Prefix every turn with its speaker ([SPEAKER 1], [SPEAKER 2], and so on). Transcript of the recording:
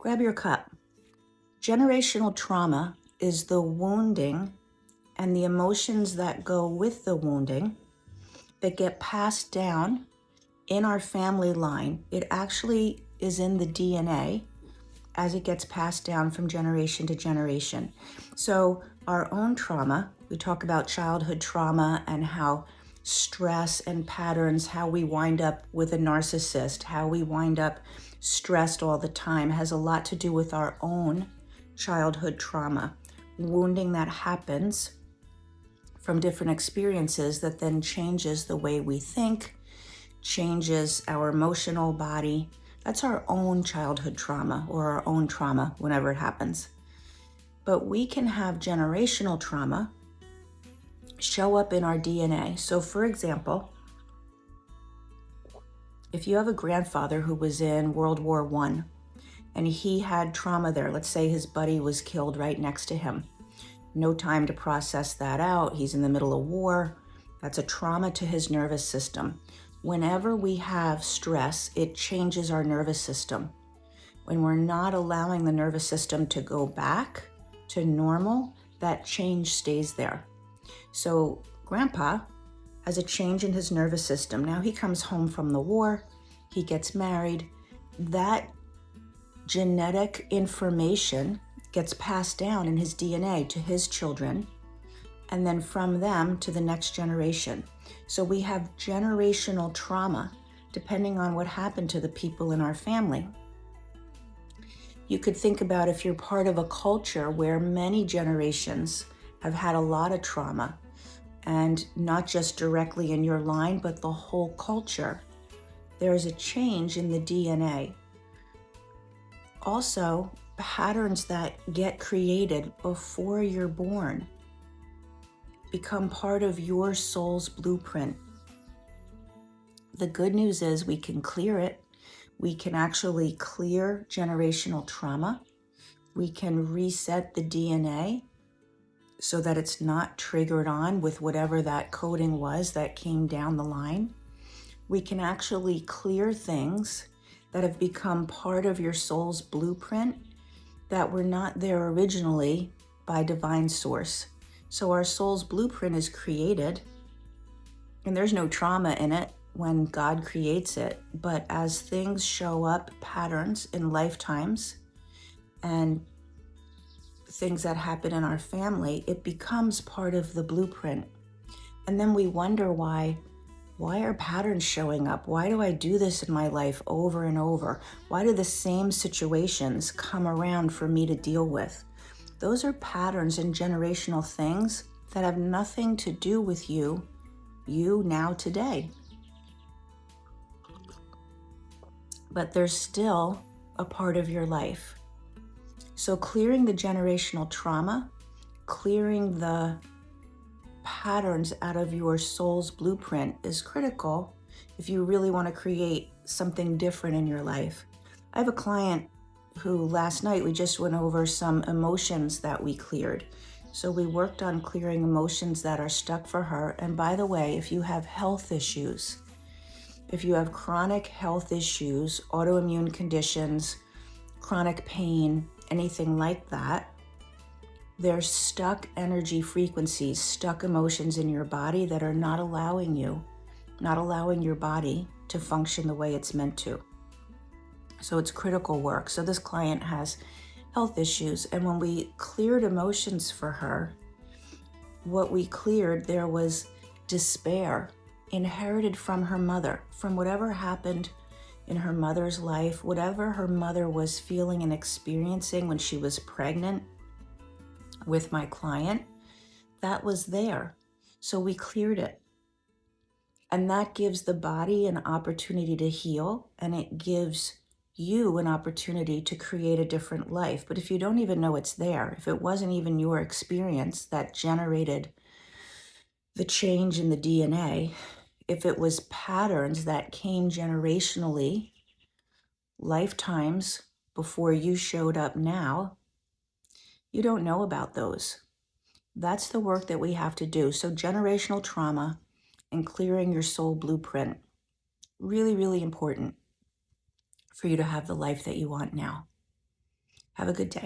[SPEAKER 1] Grab your cup. Generational trauma is the wounding and the emotions that go with the wounding that get passed down in our family line. It actually is in the DNA as it gets passed down from generation to generation. So our own trauma, we talk about childhood trauma and how stress and patterns, how we wind up with a narcissist, how we wind up stressed all the time, has a lot to do with our own childhood trauma, wounding that happens from different experiences that then changes the way we think, changes our emotional body. That's our own childhood trauma or our own trauma whenever it happens. But we can have generational trauma show up in our DNA. So for example, if you have a grandfather who was in World War I and he had trauma there, let's say his buddy was killed right next to him, no time to process that out, he's in the middle of war, that's a trauma to his nervous system. Whenever we have stress, it changes our nervous system. When we're not allowing the nervous system to go back to normal, that change stays there. So Grandpa has a change in his nervous system. Now he comes home from the war, he gets married. That genetic information gets passed down in his DNA to his children, and then from them to the next generation. So we have generational trauma depending on what happened to the people in our family. You could think about if you're part of a culture where many generations have had a lot of trauma, and not just directly in your line, but the whole culture, there is a change in the DNA. Also, patterns that get created before you're born become part of your soul's blueprint. The good news is we can clear it. We can actually clear generational trauma. We can reset the DNA so that it's not triggered on with whatever that coding was that came down the line. We can actually clear things that have become part of your soul's blueprint that were not there originally by divine source. So our soul's blueprint is created, and there's no trauma in it when God creates it. But as things show up, patterns in lifetimes and things that happen in our family, it becomes part of the blueprint. And then we wonder why are patterns showing up? Why do I do this in my life over and over? Why do the same situations come around for me to deal with? Those are patterns and generational things that have nothing to do with you now today. But they're still a part of your life. So clearing the generational trauma, clearing the patterns out of your soul's blueprint is critical if you really want to create something different in your life. I have a client who last night we just went over some emotions that we cleared. So we worked on clearing emotions that are stuck for her. And by the way, if you have health issues, if you have chronic health issues, autoimmune conditions, chronic pain, anything like that, there's stuck energy frequencies, stuck emotions in your body that are not allowing your body to function the way it's meant to. So it's critical work. So this client has health issues, and when we cleared emotions for her, what we cleared, there was despair inherited from her mother, from whatever happened in her mother's life, whatever her mother was feeling and experiencing when she was pregnant with my client, that was there. So we cleared it. And that gives the body an opportunity to heal, and it gives you an opportunity to create a different life. But if you don't even know it's there, if it wasn't even your experience that generated the change in the DNA, if it was patterns that came generationally, lifetimes before you showed up now, you don't know about those. That's the work that we have to do. So generational trauma and clearing your soul blueprint, really, really important for you to have the life that you want now. Have a good day.